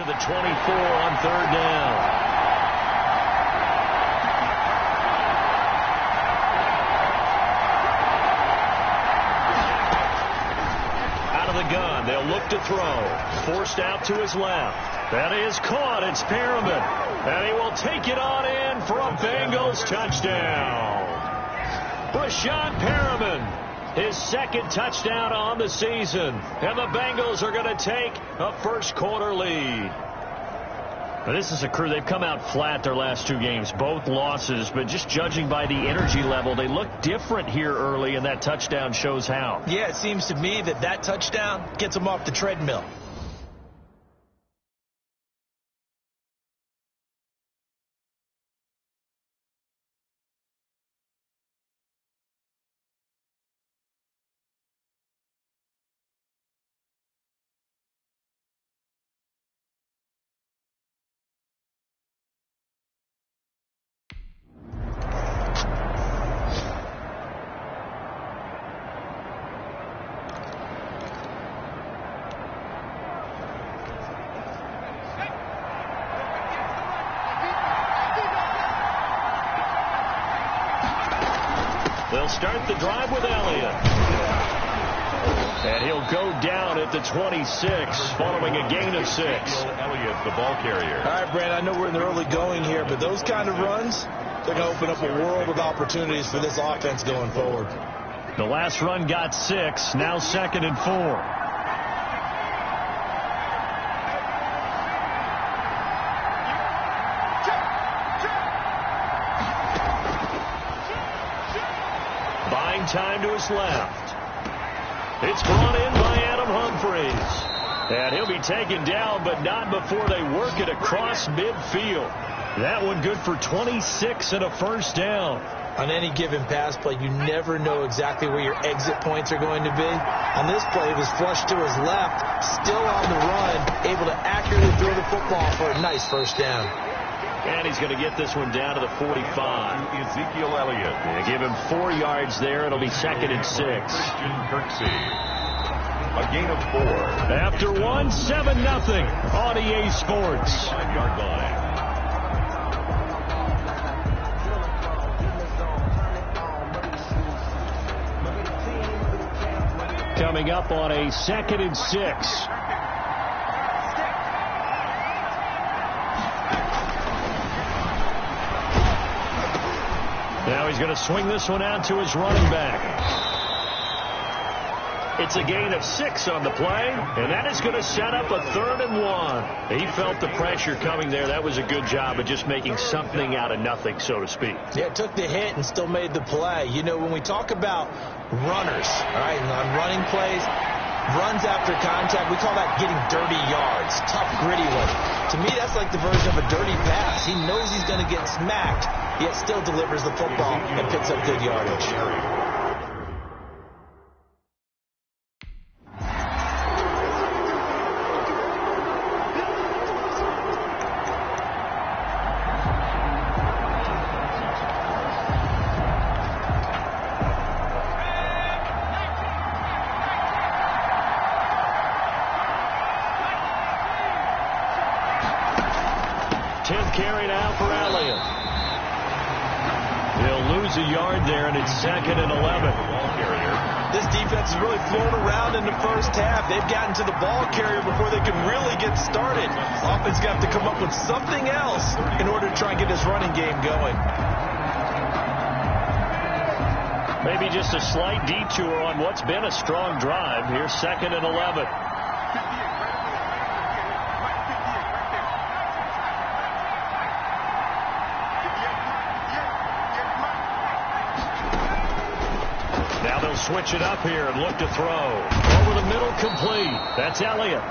To the 24 on 3rd down. Out of the gun, they'll look to throw. Forced out to his left. That is caught. It's Perriman. And he will take it on in for a Bengals touchdown. Brashad Perriman. His second touchdown on the season. And the Bengals are going to take a first-quarter lead. Now, this is a crew. They've come out flat their last 2 games. Both losses. But just judging by the energy level, they look different here early, and that touchdown shows how. Yeah, it seems to me that touchdown gets them off the treadmill. They'll start the drive with Elliott. And he'll go down at the 26 following a gain of 6. Elliott, the ball carrier. All right, Brad, I know we're in the early going here, but those kind of runs, they're going to open up a world of opportunities for this offense going forward. The last run got 6. Now 2nd and 4. Buying time to his left. It's brought in by Adam Humphries. And he'll be taken down, but not before they work it across midfield. That one good for 26 and a first down. On any given pass play, you never know exactly where your exit points are going to be. On this play, it was flushed to his left, still on the run, able to accurately throw the football for a nice first down. And he's going to get this one down to the 45. Ezekiel Elliott. They give him 4 yards there. It'll be 2nd and 6. A gain of 4. After 1, 7-0 on EA Sports. 5-yard line. Coming up on a 2nd and 6. Now he's going to swing this one out to his running back. It's a gain of 6 on the play, and that is going to set up a 3rd and 1. He felt the pressure coming there. That was a good job of just making something out of nothing, so to speak. Yeah, it took the hit and still made the play. You know, when we talk about runners, all right, and on running plays, runs after contact, we call that getting dirty yards, tough, gritty one. To me, that's like the version of a dirty pass. He knows he's going to get smacked, yet still delivers the football and picks up good yardage. Carried out for Elliott. He'll lose a yard there, and it's 2nd and 11. This defense has really flown around in the first half. They've gotten to the ball carrier before they can really get started. Offense got to come up with something else in order to try and get his running game going. Maybe just a slight detour on what's been a strong drive. Here's 2nd and 11. Switch it up here and look to throw. Over the middle, complete. That's Elliott.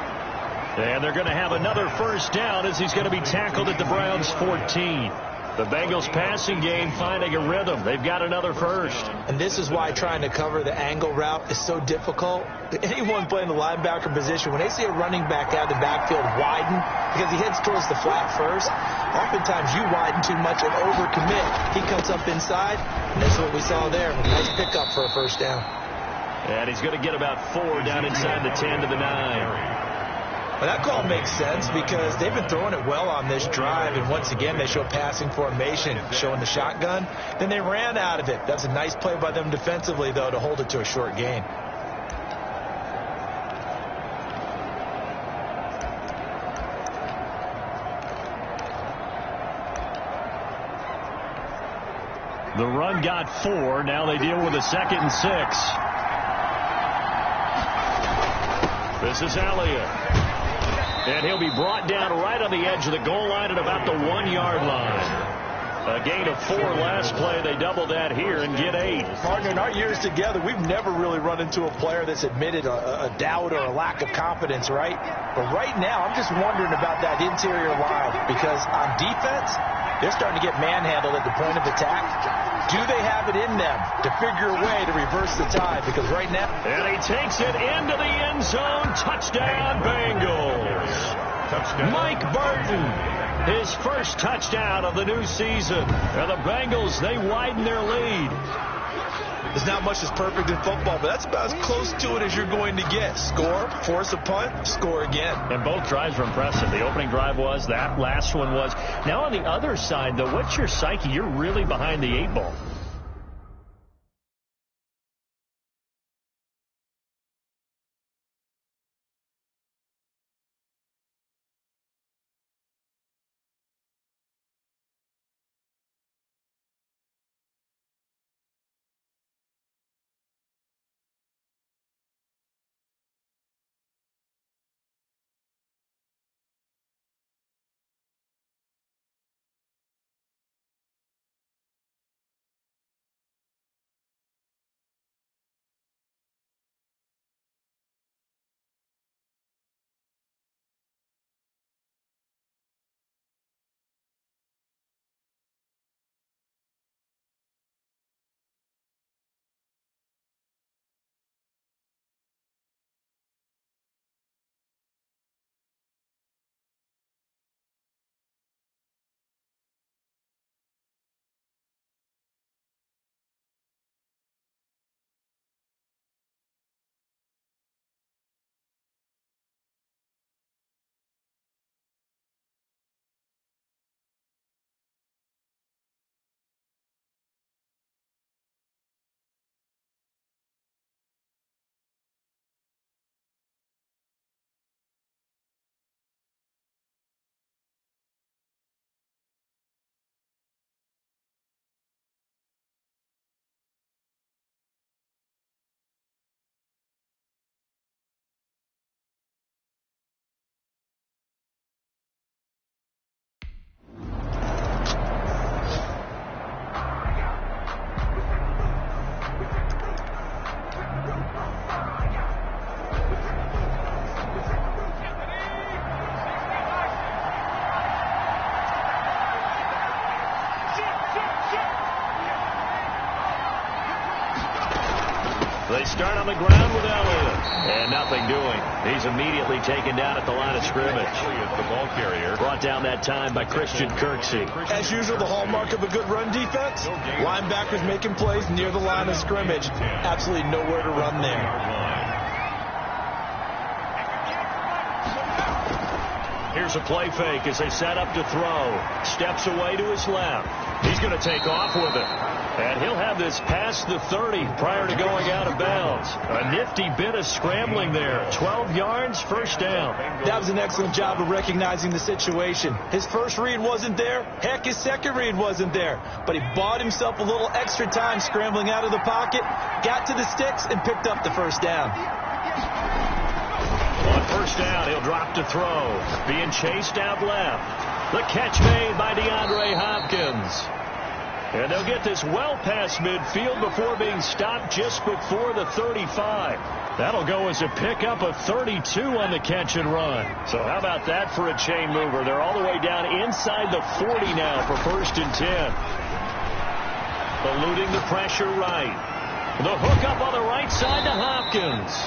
And they're going to have another first down as he's going to be tackled at the Browns' 14. The Bengals passing game finding a rhythm. They've got another first. And this is why trying to cover the angle route is so difficult. Anyone playing the linebacker position, when they see a running back out of the backfield widen because he heads towards the flat first, oftentimes you widen too much and overcommit. He comes up inside, and that's what we saw there. Nice pickup for a first down. And he's going to get about 4 down inside the 10 to the 9. Well, that call makes sense because they've been throwing it well on this drive, and once again they show passing formation, showing the shotgun. Then they ran out of it. That's a nice play by them defensively, though, to hold it to a short gain. The run got 4. Now they deal with a 2nd and 6. This is Elliott. And he'll be brought down right on the edge of the goal line at about the 1-yard line. A gain of 4 last play. They double that here and get 8. Partner, in our years together, we've never really run into a player that's admitted a doubt or a lack of confidence, right? But right now, I'm just wondering about that interior line because on defense, they're starting to get manhandled at the point of attack. Do they have it in them to figure a way to reverse the tide? Because right now... And he takes it into the end zone. Touchdown, Bengals. Touchdown. Mike Burton, his first touchdown of the new season. And the Bengals, they widen their lead. There's not much that's perfect in football, but that's about as close to it as you're going to get. Score, force a punt, score again. And both drives were impressive. The opening drive was, that last one was. Now on the other side, though, what's your psyche? You're really behind the 8 ball. They start on the ground with Elliott. And nothing doing. He's immediately taken down at the line of scrimmage. Elliott, the ball carrier. Brought down that time by Christian Kirksey. As usual, the hallmark of a good run defense, linebackers making plays near the line of scrimmage. Absolutely nowhere to run there. Here's a play fake as they set up to throw. Steps away to his left. He's going to take off with it. And he'll have this past the 30 prior to going out of bounds. A nifty bit of scrambling there. 12 yards, first down. That was an excellent job of recognizing the situation. His first read wasn't there. Heck, his second read wasn't there. But he bought himself a little extra time scrambling out of the pocket, got to the sticks, and picked up the first down. On first down, he'll drop to throw. Being chased out left. The catch made by DeAndre Hopkins. And they'll get this well past midfield before being stopped just before the 35. That'll go as a pickup of 32 on the catch and run. So how about that for a chain mover? They're all the way down inside the 40 now for first and 10. Eluding the pressure right. The hook up on the right side to Hopkins.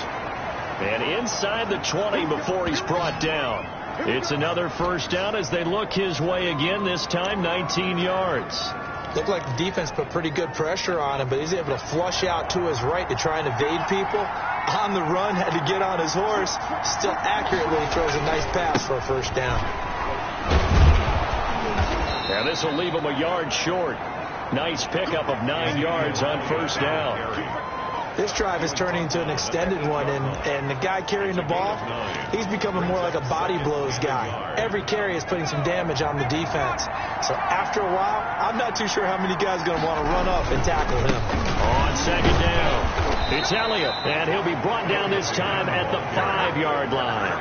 And inside the 20 before he's brought down. It's another first down as they look his way again, this time 19 yards. Looked like the defense put pretty good pressure on him, but he's able to flush out to his right to try and evade people. On the run, had to get on his horse. Still accurately throws a nice pass for a first down. And this will leave him a yard short. Nice pickup of 9 yards on first down. This drive is turning into an extended one, and the guy carrying the ball, he's becoming more like a body blows guy. Every carry is putting some damage on the defense. So after a while, I'm not too sure how many guys are going to want to run up and tackle him. On second down, it's Elliott, and he'll be brought down this time at the 5-yard line.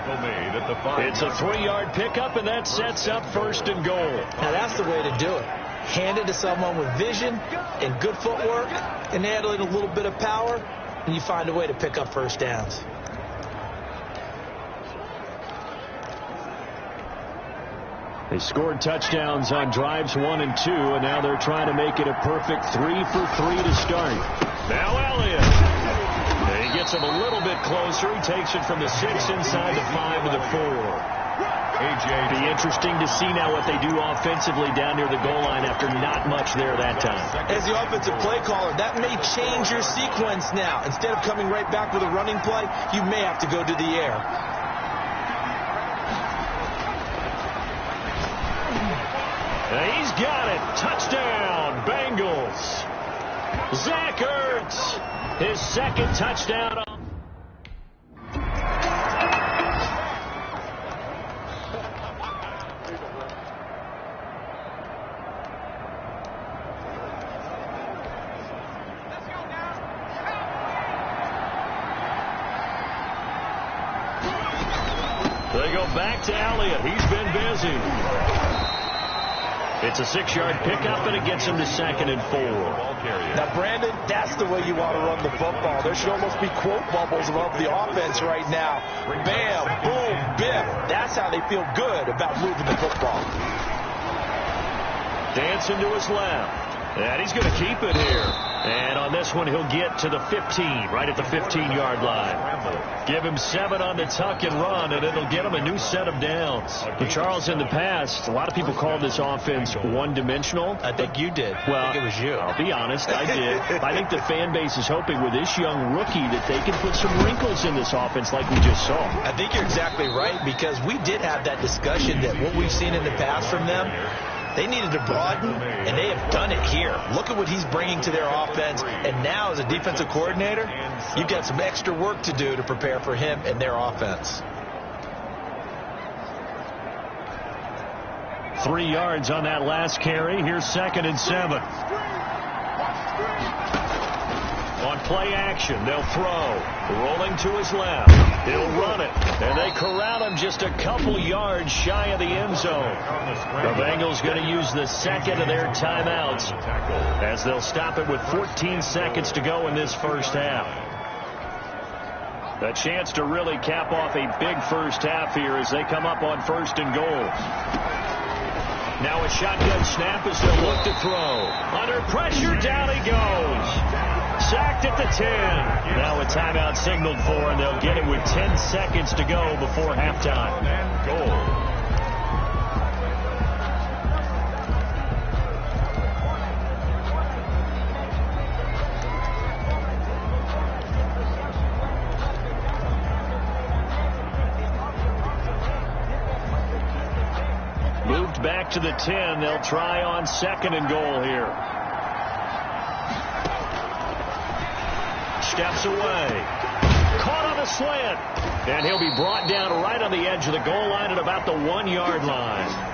It's a 3-yard pickup, and that sets up first and goal. Now that's the way to do it. Hand it to someone with vision and good footwork, and add in a little bit of power, and you find a way to pick up first downs. They scored touchdowns on drives 1 and 2, and now they're trying to make it a perfect 3 for 3 to start. Now Elliott. He gets him a little bit closer. He takes it from the 6 inside the 5 to the 4. Be interesting to see now what they do offensively down near the goal line after not much there that time. As the offensive play caller, that may change your sequence now. Instead of coming right back with a running play, you may have to go to the air. And he's got it. Touchdown, Bengals. Zach Ertz, his second touchdown. They go back to Elliott. He's been busy. It's a 6-yard pickup, and it gets him to 2nd and 4. Now, Brandon, that's the way you want to run the football. There should almost be quote bubbles above the offense right now. Bam, boom, biff. That's how they feel good about moving the football. Dancing to his left. And he's going to keep it here. And on this one, he'll get to the 15, right at the 15-yard line. Give him 7 on the tuck and run, and it'll get him a new set of downs. And Charles, in the past, a lot of people called this offense one-dimensional. I think you did. Well, I think it was you. I'll be honest, I did. I think the fan base is hoping with this young rookie that they can put some wrinkles in this offense like we just saw. I think you're exactly right, because we did have that discussion that what we've seen in the past from them, they needed to broaden, and they have done it here. Look at what he's bringing to their offense, and now as a defensive coordinator, you've got some extra work to do to prepare for him and their offense. 3 yards on that last carry. Here's 2nd and 7. On play action, they'll throw. Rolling to his left. He'll run it. And they corral him just a couple yards shy of the end zone. The Bengals going to use the second of their timeouts as they'll stop it with 14 seconds to go in this first half. A chance to really cap off a big first half here as they come up on 1st and goal. Now a shotgun snap as they'll look to throw. Under pressure, down he goes. Sacked at the 10. Now a timeout signaled for, and they'll get it with 10 seconds to go before halftime. And goal. Moved back to the 10. They'll try on 2nd and goal here. Steps away. Caught on a slant. And he'll be brought down right on the edge of the goal line at about the 1-yard line.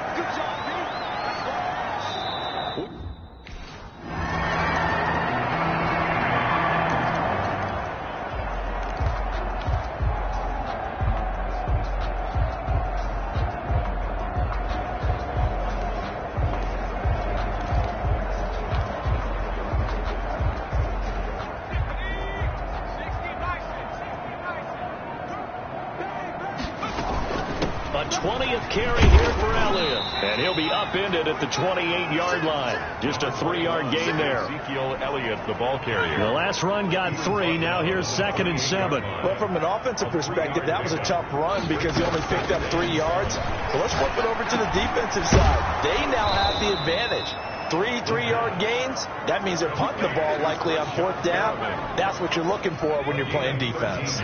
20th carry here for Elliott. And he'll be upended at the 28-yard line. Just a 3-yard gain there. Ezekiel Elliott, the ball carrier. The last run got 3. Now here's 2nd and 7. Well, from an offensive perspective, that was a tough run because he only picked up 3 yards. So let's flip it over to the defensive side. They now have the advantage. 3 3-yard gains, that means they're punting the ball likely on 4th down. That's what you're looking for when you're playing defense.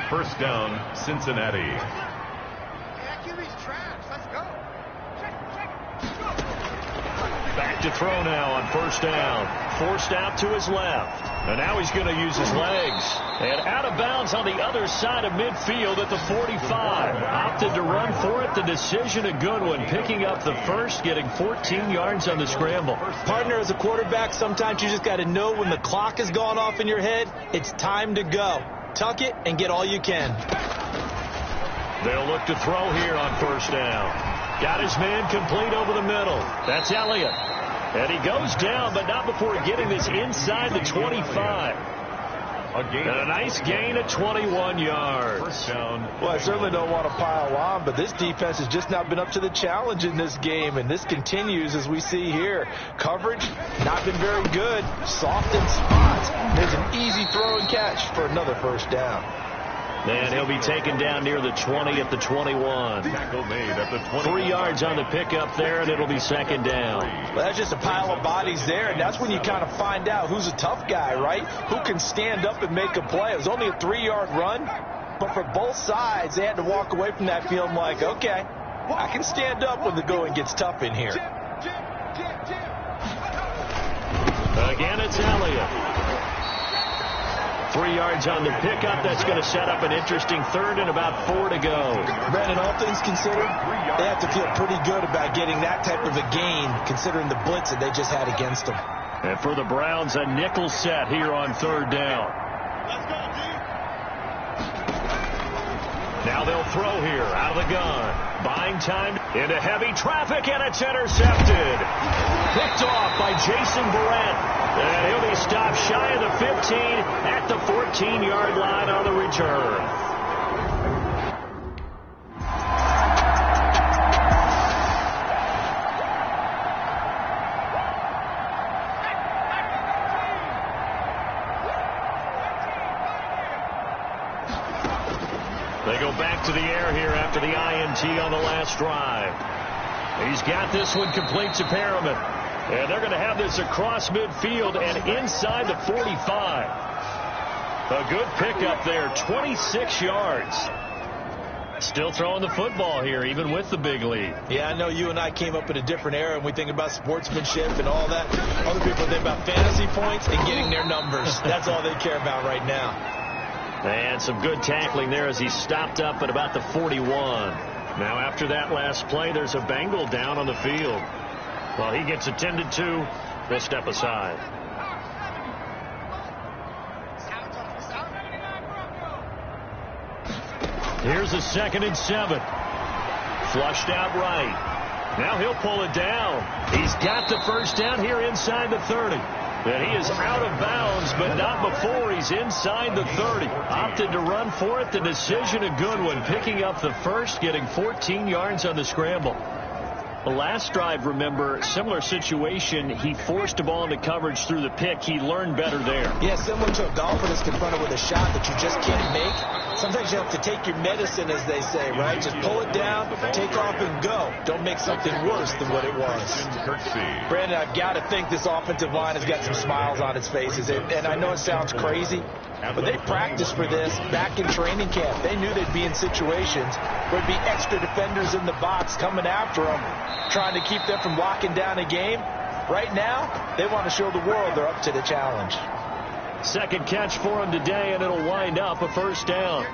First down, Cincinnati. Back to throw now on 1st down. Forced out to his left. And now he's going to use his legs. And out of bounds on the other side of midfield at the 45. Opted to run for it. The decision a good one. Picking up the first, getting 14 yards on the scramble. Partner, as a quarterback, sometimes you just got to know when the clock has gone off in your head, it's time to go. Tuck it and get all you can. They'll look to throw here on 1st down. Got his man complete over the middle. That's Elliott. And he goes down, but not before getting this inside the 25. And a nice gain at 21 yards. First down. Well, I certainly don't want to pile on, but this defense has just not been up to the challenge in this game, and this continues as we see here. Coverage, not been very good. Soft in spots. There's an easy throw and catch for another 1st down. And he'll be taken down near the 20 at the 21. Tackle made at the 20. 3 yards on the pickup there, and it'll be 2nd down. Well, that's just a pile of bodies there, and that's when you kind of find out who's a tough guy, right? Who can stand up and make a play. It was only a 3-yard run, but for both sides, they had to walk away from that field like, okay, I can stand up when the going gets tough in here. Again, it's Elliott. 3 yards on the pickup. That's going to set up an interesting 3rd and about 4 to go. Brandon, all things considered, they have to feel pretty good about getting that type of a gain considering the blitz that they just had against them. And for the Browns, a nickel set here on 3rd down. Now they'll throw here out of the gun. Buying time into heavy traffic, and it's intercepted. Picked off by Jason Barrett. And he'll be stopped shy of the 15 at the 14-yard line on the return. They go back to the air here after the INT on the last drive. He's got this one complete to Perriman. And they're going to have this across midfield and inside the 45. A good pickup there, 26 yards. Still throwing the football here, even with the big lead. Yeah, I know you and I came up in a different era, and we think about sportsmanship and all that. Other people think about fantasy points and getting their numbers. That's all they care about right now. And some good tackling there as he stopped up at about the 41. Now after that last play, there's a Bengal down on the field. Well, he gets attended to. We'll step aside. Here's a 2nd and 7. Flushed out right. Now he'll pull it down. He's got the 1st down here inside the 30. And he is out of bounds, but not before he's inside the 30. Opted to run for it. The decision a good one. Picking up the first, getting 14 yards on the scramble. The last drive, remember, similar situation. He forced the ball into coverage through the pick. He learned better there. Yeah, similar to a golfer that's confronted with a shot that you just can't make. Sometimes you have to take your medicine, as they say, right? Just pull it down, take off, and go. Don't make something worse than what it was. Brandon, I've got to think this offensive line has got some smiles on its faces. And I know it sounds crazy, but they practiced for this back in training camp. They knew they'd be in situations where there'd be extra defenders in the box coming after them, trying to keep them from locking down a game. Right now, they want to show the world they're up to the challenge. Second catch for him today, and it'll wind up a 1st down.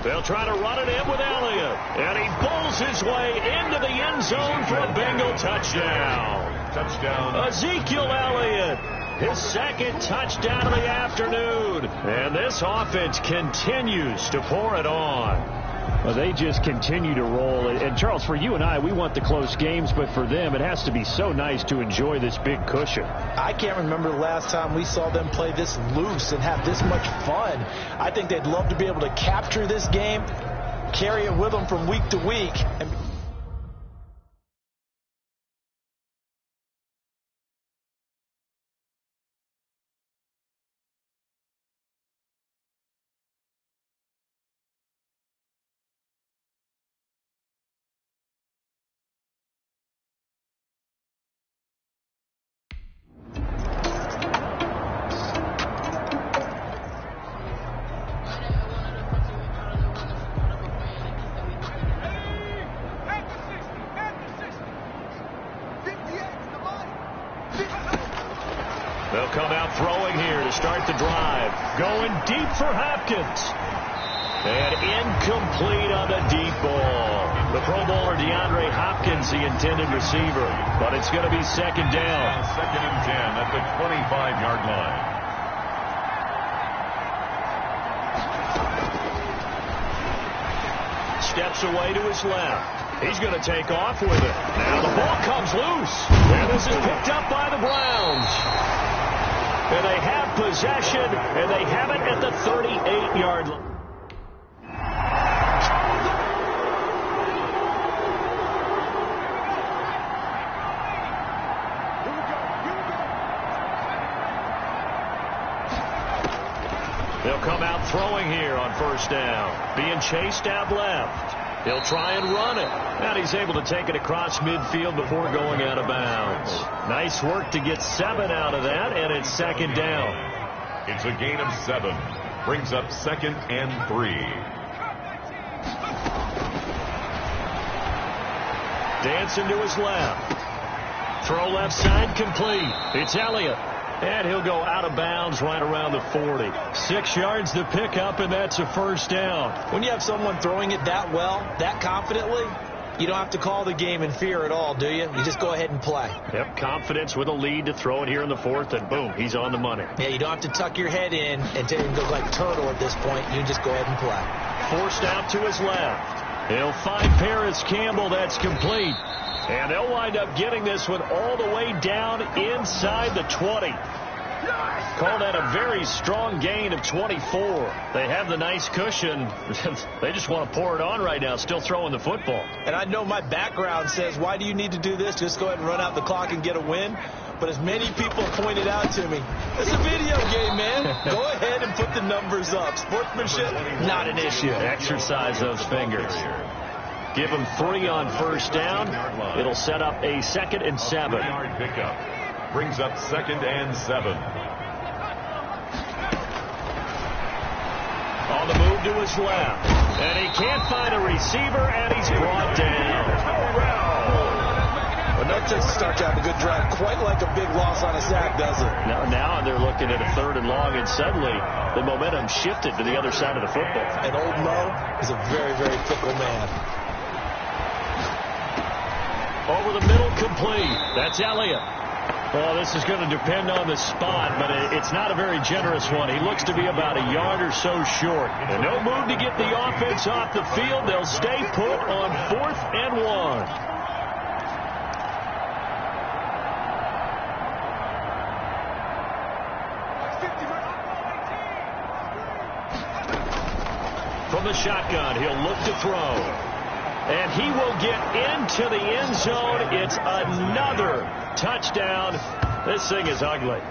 They'll try to run it in with Elliott, and he pulls his way into the end zone for a Bengal touchdown. Ezekiel Elliott, his 2nd touchdown of the afternoon. And this offense continues to pour it on. Well, they just continue to roll. And, Charles, for you and I, we want the close games, but for them, it has to be so nice to enjoy this big cushion. I can't remember the last time we saw them play this loose and have this much fun. I think they'd love to be able to capture this game, carry it with them from week to week. They'll come out throwing here to start the drive. Going deep for Hopkins. And incomplete on the deep ball. The Pro Bowler DeAndre Hopkins, the intended receiver. But it's going to be second down. Second and 10 at the 25-yard line. Steps away to his left. He's going to take off with it. Now the ball comes loose. And this is picked up by the Browns. And they have possession, and they have it at the 38-yard line. They'll come out throwing here on first down. Being chased out left. He'll try and run it. And he's able to take it across midfield before going out of bounds. Nice work to get 7 out of that, and it's second down. It's a gain of 7. Brings up second and 3. Dancing to his left. Throw left side complete. It's Elliott. And he'll go out of bounds right around the 40. 6 yards to pick up, and that's a first down. When you have someone throwing it that well, that confidently, you don't have to call the game in fear at all, do you? You just go ahead and play. Yep, confidence with a lead to throw it here in the 4th, and boom, he's on the money. Yeah, you don't have to tuck your head in and look like turtle at this point. You just go ahead and play. Forced out to his left. He'll find Paris Campbell. That's complete. And they'll wind up getting this one all the way down inside the 20. Call that a very strong gain of 24. They have the nice cushion. They just want to pour it on right now, still throwing the football. And I know my background says, why do you need to do this? Just go ahead and run out the clock and get a win. But as many people pointed out to me, it's a video game, man. Go ahead and put the numbers up. Sportsmanship, not an issue. Exercise those fingers. Give them 3 on first down. It'll set up a 2nd and 7. Yard pickup. Brings up 2nd and 7. On the move to his left. And he can't find a receiver, and he's brought down. But that doesn't start to have a good drive, quite like a big loss on a sack, does it? Now they're looking at a 3rd and long, and suddenly the momentum shifted to the other side of the football. And old Mo is a very, very fickle man. Over the middle, complete. That's Elliott. Well, this is going to depend on the spot, but it's not a very generous one. He looks to be about a yard or so short. And no move to get the offense off the field. They'll stay put on 4th and 1. From the shotgun, he'll look to throw. And he will get into the end zone. It's another touchdown. This thing is ugly.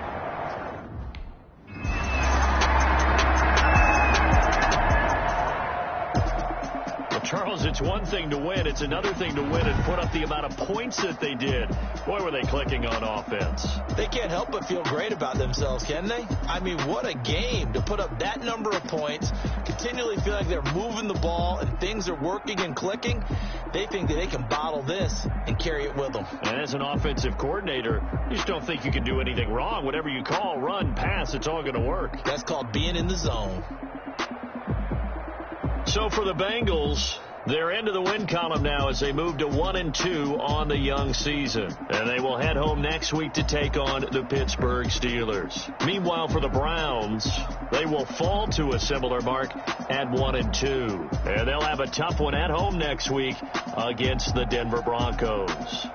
Well, Charles, it's one thing to win. It's another thing to win and put up the amount of points that they did. Boy, were they clicking on offense. They can't help but feel great about themselves, can they? I mean, what a game to put up that number of points, continually feel like they're moving the ball and things are working and clicking. They think that they can bottle this and carry it with them. And as an offensive coordinator, you just don't think you can do anything wrong. Whatever you call, run, pass, it's all going to work. That's called being in the zone. So for the Bengals, They're into the win column now as they move to 1-2 on the young season. And they will head home next week to take on the Pittsburgh Steelers. Meanwhile, for the Browns, they will fall to a similar mark at 1-2. And they'll have a tough one at home next week against the Denver Broncos.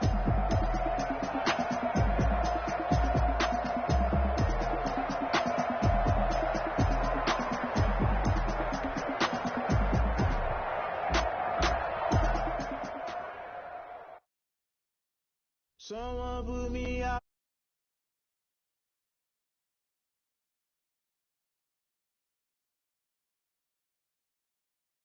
Someone put me out.